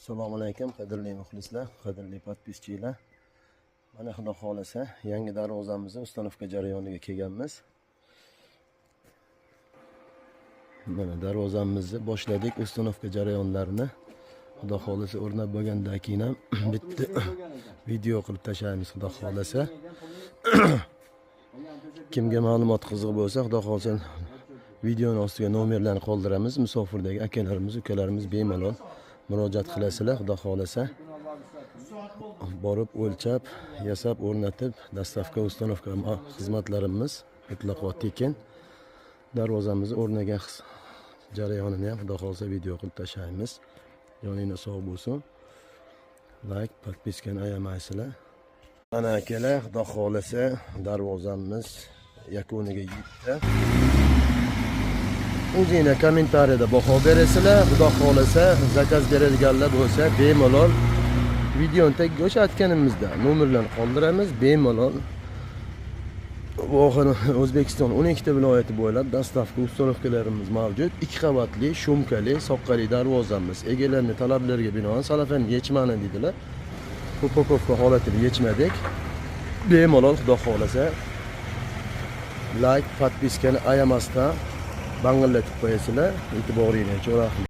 Assalomu alaykum, qadrli muxlislar, qadrli podpischilar. Mana xudo xolasa yangi darvozamizni ustanovka jarayoniga kelganmiz. Mana darvozamizni boshladik, ustanovka jarayonlarini. Xudo xolasa o'rnab bo'lgandan keyin ham bitta video qilib tashlaymiz xudo xolasa. Kimga ma'lumot qiziq bo'lsa, xudo xolasa videoning ostiga nomerlarni qoldiramiz. Musofirdagi akalarimiz, ukalarimiz bemalol murojaat qilasizlar, xudo xolasa. Borib o'lchab, yasab, o'rnatib, dastavka, ustanovka xizmatlarimiz mutlaqo tekin. Darvozamizni o'rnagan jarayonini ham xudo xolasa video qilib tashlaymiz. Yoningizda sog' bo'lsin. Like, podpiskani ayamaysizlar. Mana akalar, xudo xolasa darvozamiz yakuniga yetdi. O'zingizlar kommentariyada baho berasizlar. Xudo xolasa zakaz beradiganlar bo'lsa, bemalol videoni tagiga o'sha aytganimizda nomerlarni qoldiramiz, bemalol. O'zbekiston 12 ta viloyati bo'ylab dastavka ustanovkalarimiz mavjud. 2 qavatli, shumkali, soqqali darvozamiz. Egalarning talablariga binoan salafan yechmani dedilar. Upakovka holatida yechmadik. Bemalol xudo xolasa like, podpiskani ayamasdan bangillatib qo'yasizlar. E'tiboringiz uchun rahmat.